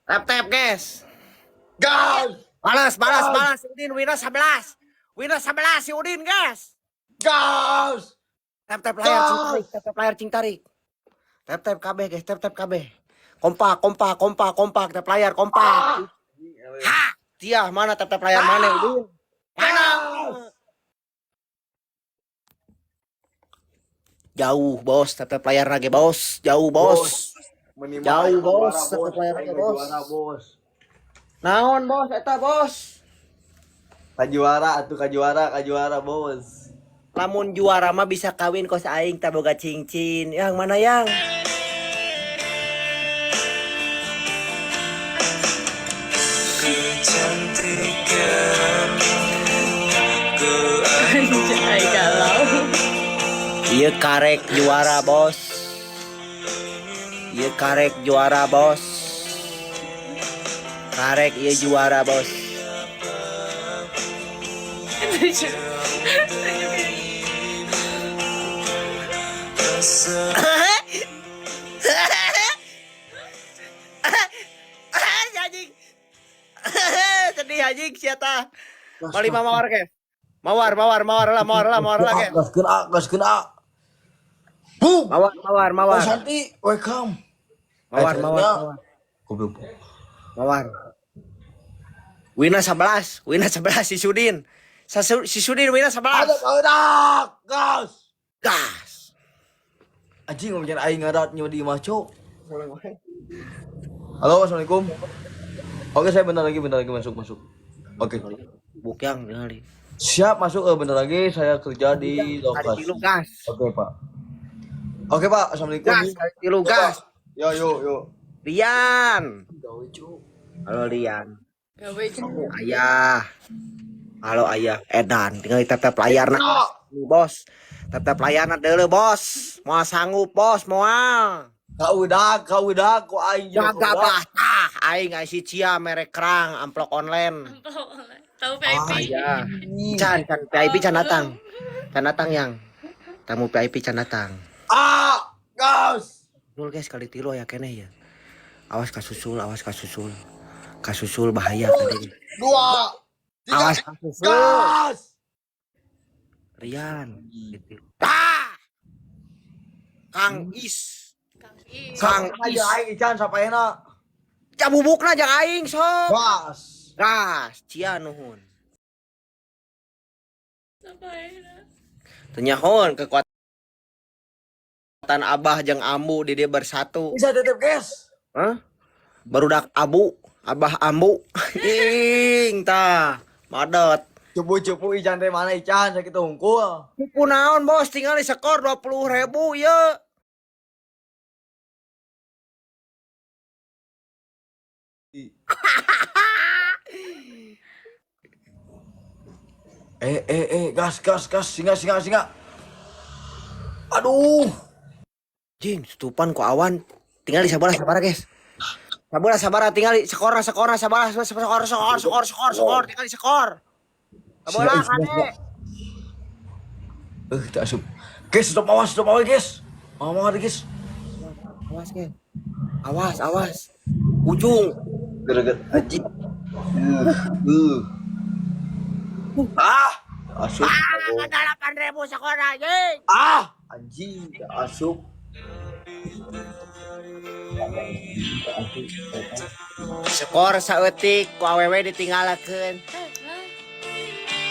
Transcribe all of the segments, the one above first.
Tap guys. Gas! Balas si Udin Wina 11. Wina 11 si Udin guys. Gas! Tap layar cing tarik, tap layar cing tarik. Tap KB guys, tap KB. Kompak, tap layar kompak. Ha, dia mana tap layar mana Udin? Mana? Jauh bos, tap layar lagi bos, jauh bos. Jauh bos, tap layar lagi bos. Bos. Naon bos, eta bos. Kajuara bos. Lamun juara mah bisa kawin kos aing taboga cincin. Yang mana yang? Anjay galau. Iya karek juara bos. Iya karek juara bos. Karek iya juara bos. Anjing. Sedih anjing siata. Mali mawar ke. Mawar lah ke. Gas kena. Boom. Mawar. Santi, welcome. Mawar. Goblok. Mawar. Wina 11 si Sudin. Si Sudin Wina 11. Ada gas. Gas. Anjing ngomongin aing ngadat nyodi maco. Halo, assalamualaikum. Oke, saya bentar lagi masuk. Oke. Bukyang ningali. Siap masuk, bentar lagi saya kerja di lokasi. Gas. Oke, Pak. Oke, Pak. Assalamualaikum. Gas. Yo. Rian. Gawe, Cuk. Halo Rian. Gawe juga. Ayah. Halo ayah. Edan. Tinggal tap layar nak. Bos. Tap layar nak dulu bos. Mau sanggup bos moal. Kaudak ku aing Jaga batah. Aing si Cia merek kerang amplop online. Tahu VIP. Ayah. Can VIP can datang. Can datang yang. Tamu VIP can datang. Gas. Nul guys kali tilo ya kene ya. Awas kasusul. Kasusul bahaya tadi. 2 Awas kasusul. gas. Rian. Gitu. Kang Is. Kang aja aing Ican sapaena. Cabubukna jeung aing sok. Gas. Cia nuhun. Sampai. Tenyahon kekuatan Abah jeung Ambu di dia bersatu. Bisa tetep gas. Hah? Barudak Abah Ambu. Ing tah. Madot. Cupu Ican teh mana Ican sakitu hungkul. Kupu naon bos tinggal di skor 20.000 ya. Gas, singa. Aduh. Jing, tutupan ku awan. Tinggal di sabar guys. Sabar tinggal di skor sabar tinggal di skor. Sabar kade. Tak asup. Guys, stop awas guys. Mau guys. Awas guys. Awas. Ujung. Gara-gara anjing. Asup. Ada 8.000 skor anjing. Anjing, asup. Skor saeutik ku awewe ditinggalakeun.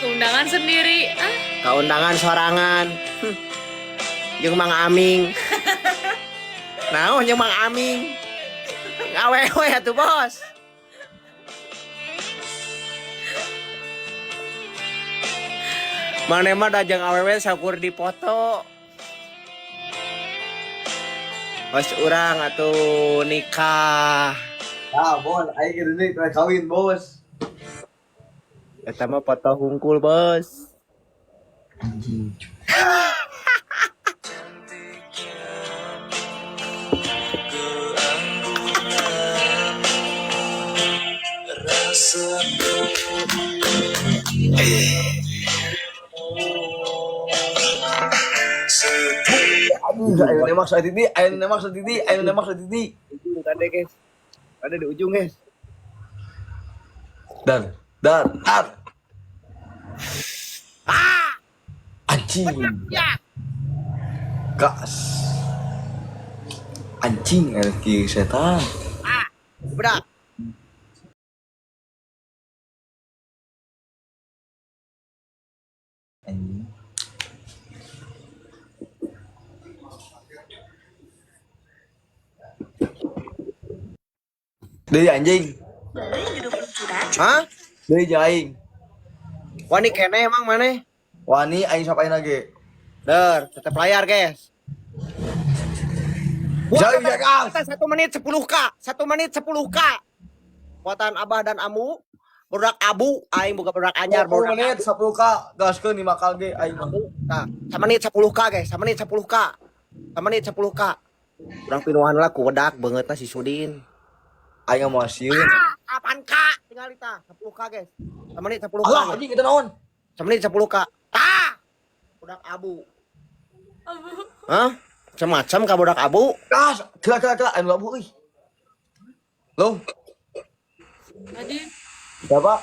Keundangan sendiri. Kaundangan sorangan. Jeung Mang Aming. Naon jeung Mang Aming? Awewe atuh bos. Mane mah dajang awewe sakur dipoto. Bos urang atuh nikah. Bos, aing gini kawin, bos. Eta mah foto hungkul, bos. Anjing. Ayo nembak sa titi. Ada guys. Ada di ujung guys. Dar. Anjing. Ya. Gas. Anjing LQ setan. Bedak. Anjing. Deui anjing. Hah? Deui jeung aing. Wani kene emang mana? Wani aing sapain lagi. Der, tetep layar, guys. Bisa gas. 1 menit 10k. 1 menit 10k. Buatan Abah dan Amu. Budak abu, aing buka budak anyar, 10 budak menit 10k gaskeun 5 kali aing. Nah, 1 menit 10k guys, 1 menit 10k. 1 menit 10k. Urang pinuhan lah ku wedak beungeutna si Sudin. Aing mau sieun. Apaan k? Tinggal kita 10k guys. 1 menit 10k. Alah anjing kita naon? 1 menit 10k. Budak abu. Abu. Hah? Semacam ka budak abu. Gas, kela anu abu euy. Lo, Tadi. siapa?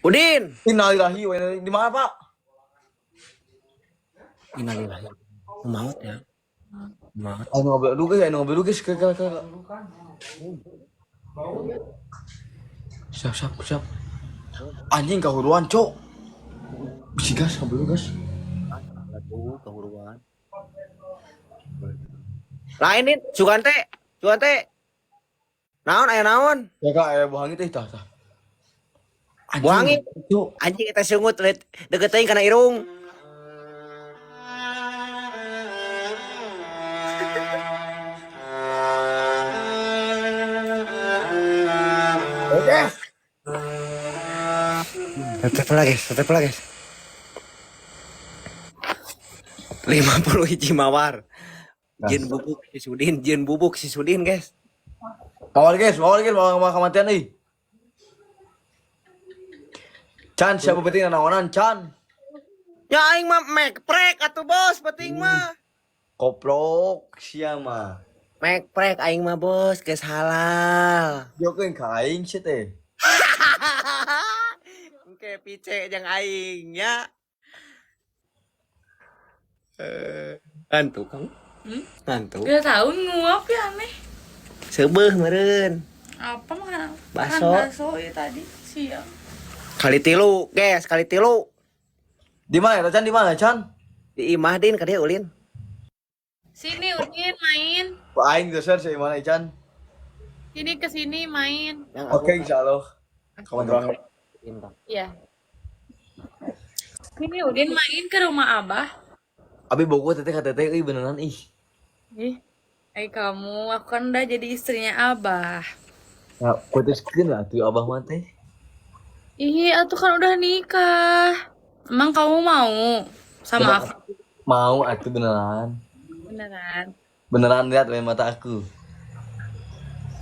Udin. Innalillahi wa inna ilaihi di mana, Pak? Innalillahi. Maut ya. Maut. Anu ngobrol guys, kela. Siap. Anjing kahuruan, Cok. Bisi gas, ngobrol gas. Aduh, kehuruan. Lainin, Sugante. Naon aya naon? Ya Kak, aya buhangi teh tah. Buhangi? Cok. Anjing kita sungut deket teuing kana irung. Oke. Tetep lah guys. 50 hiji mawar. Jin bubuk si Sudin guys. Awal guys, mau kematian euy. Chan siapa penting naonan Chan? Ya aing mah mekprek atuh bos penting mah. Koplok sia mah. Mekprek aing mah bos geus halal. Jokeun ka aing sih teh. Engke pice jeung aing nya. Antu kamu? Antu. Gak tahu nguap ya aneh. Seubeuh meureun. Apa mah? Bakso. Makan bakso ya tadi siang. Kali tilu, guys, kali tilu. Di mana Chan? Di mana Chan? Di imah din ka dieu ulin. Sini Udin main. Aing geus share sih mana Chan. Sini ke sini main. Oke, insyaallah. Kawan-kawan. Iya. Sini Udin main ke rumah Abah. Abi bogo teteh ka teteh euy beneran ih. Ih, kamu, aku kan udah jadi istrinya Abah. Ya, putuskeun lah tuh abah mah teh. Ih, aku kan udah nikah. Emang kamu mau sama aku? Mau atuh beneran. Beneran. Beneran lihat dengan mata aku.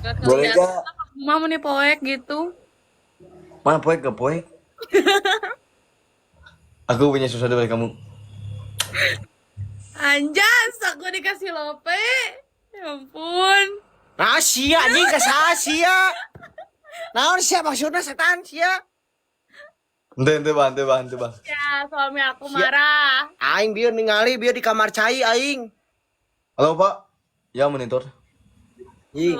Gak Boleh kelihatan gak? aku mau nih poek gitu. Mana poek ke poek? Aku punya sesuatu dari kamu. Anjas, aku dikasih lope. Ya ampun. Nah, sia anjing ka saha sia? Naon sia maksudna setan sia? Ente bang. Ya, suami aku marah. Aing bieu ningali bieu di kamar cai aing. Halo Pak, ya monitor. Ih,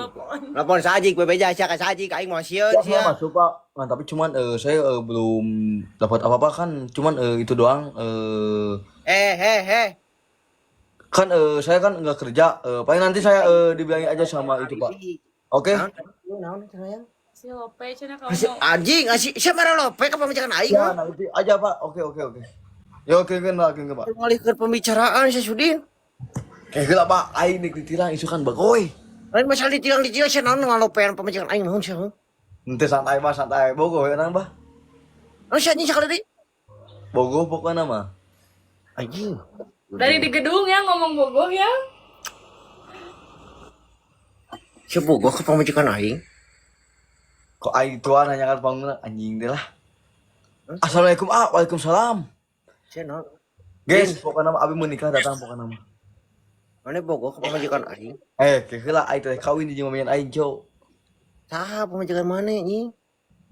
lapor sajik bebeja sia ka sajik aing mau sieun Ya, sia. masuk Pak. Nah, tapi cuman saya belum dapat apa-apa kan. Cuman itu doang. Kan saya kan nggak kerja. Paling nanti saya dibilangin aja sama itu Pak. Oke? Naon sayang? Si lope, cina Asik kamu. anjing, asik siapa lo pe ka pembicaraan aing Ya, mah. nanti aja Pak. Oke. Ya oke Pak. Mengalihkan pembicaraan si Sudin. Kayak gila Pak, aing ditilang isukan bagoy. Lain masalah ditilang sia naon ngalopean pembicaraan aing naon sia. Nanti santai Pak, santai. Bogo ya nang Pak. Naon sia anjing sakali deui? Bogo pokoknya mah. Anjing. Dari di gedung ya, ngomong bogoh ya. Si bogoh ka pembicaraan aing. Kok aing tuan hanya kan panggil anjing deh lah. Assalamualaikum waalaikumsalam. Sia naon? Guys, pokoknya mah abi menikah datang pokoknya mah. Mana bogoh ka pembicaraan aing? Kayak gila aing teh kawin di jeung mamian aing, Cok. Saha pembicaraan mana anjing?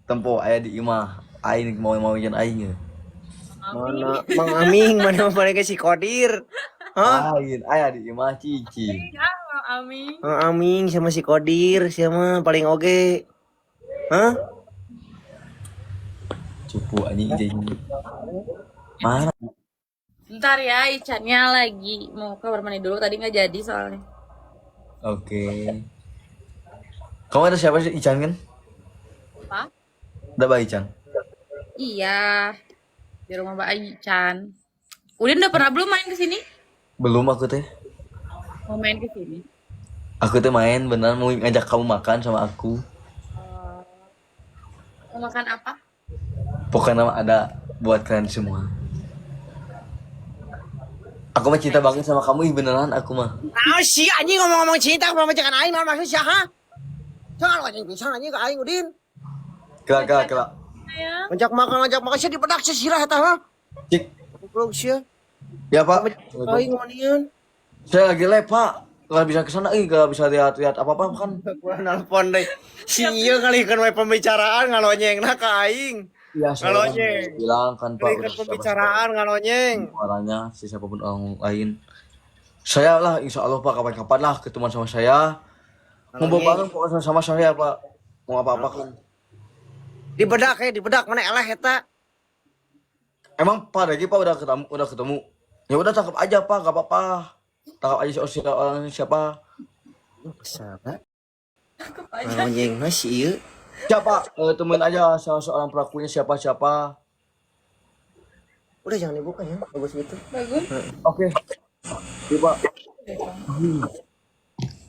tempo aya di imah. Aing mau jan aing. Mana Mang Aming, mana mereka si Kodir. Hah? Aing aya di imah cici. Ya, Ami. Mang Aming sama si Kodir, siapa paling oge. Hah? Cupu anjing ijing. Mana? Ntar ya, Icannya lagi mau ke kamar mandi dulu. Tadi nggak jadi soalnya. Oke. Kamu ada siapa sih Ican kan? Apa? Ada Mbak Ican. Iya, di rumah Mbak Ican. Udin udah pernah belum main ke sini? Belum aku teh. Mau main ke sini? Aku teh main beneran mau ngajak kamu makan sama aku. Mau makan apa? Pokoknya ada buat kalian semua. Aku mah cinta banget sama kamu, ih beneran aku mah. Nah, si anjing ngomong-ngomong cinta kalau majikan aing naon maksud sia ha? Jangan lo anjing pisan anjing ka aing Udin. Kela. Sayang. Ngajak makan sia dipedak sia sirah eta mah. Cik. Goblok sia. Ya Pak. Aing ngomongin. Saya lagi live Pak. Gak bisa kesana, gak bisa lihat apa-apa kan. Kurang nelpon deh. Si ieu ngalihkeun we pembicaraan ngalonyengna ka aing. Iya, saya Ngalonyeng. bilang kan Pak. Ngalihkeun pembicaraan ngalonyeng. Orangnya si siapapun orang lain. Saya lah, insya Allah Pak, kapan-kapan lah ketemuan sama saya. Mau bawa bareng pokoknya sama saya Pak. Mau apa-apa kan. Dibedak mana eleh eta. Emang Pak Regi Pak udah ketemu. Ya udah tangkap aja Pak, gak apa-apa. Tangkap aja orang siapa. Sahabat. Ngalonyengna si ieu. Siapa? Temuin aja salah seorang pelakunya siapa. Udah jangan dibuka ya, bagus gitu. Bagus. Oke. Coba.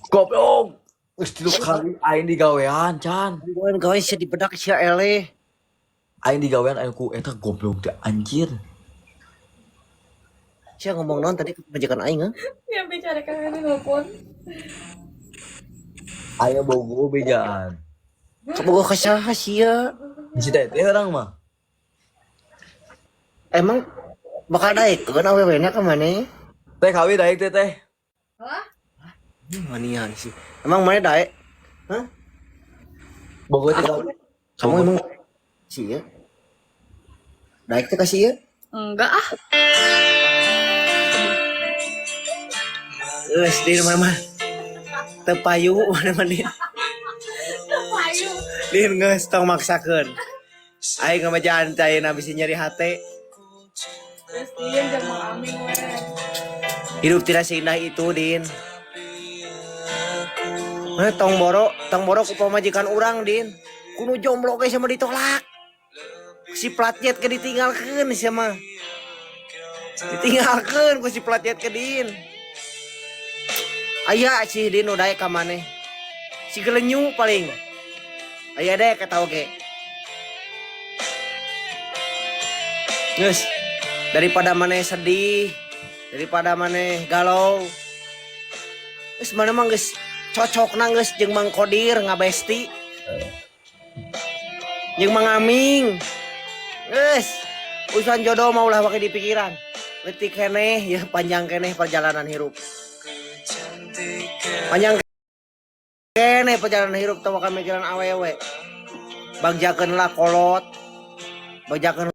Goblok. Wis 3 kali aing digawean, Can. Bukan gawe sia dibedak sia eleh. Aing digawean aku eta goblok teh anjir. Sia ngomong naon tadi ke majikan aing ha? Ya bicara kangen nelpon. Aya bogo bejaan. Kabogoh ka saha sia? Si teh orang mah. Emang bakal daekeun awewe-na ka maneh? Teh kawi daek teh. Wah, Manian sih. Emang mana daek? Hah? Bogo teh kawi. Kamu emang sih ya? Daek teh kasih ya? enggak ah. Geus di mana mah. Teu payu mana-mana. Ayo. Din geus tong maksakeun. Aing ngamajaan cayeuna bisi nyeri hate. Terus dia jangan Amin we. Hidup tidak seindah itu, Din. Tong borok ku pamajikan urang, Din. Kudu jomblo ge sama ditolak. Si platjet ke ditinggalkeun sama. Ditinggalkeun ku si platjet ke Din. Aya si Din udah ka maneh. Si gelenyu paling. Aya deh kata oge. Geus, daripada maneh sedih, daripada maneh galau. Geus mana mah geus cocokna geus jeung Mang Kodir ngabesti. Jeung Mang Aming. Geus, urusan jodoh mah ulah pake dipikiran. Leutik keneh ya panjang keneh perjalanan hirup. Panjang keneh perjalanan hirup teu ka mikiran awewe. Bagjakeun lah kolot. Bagjakeun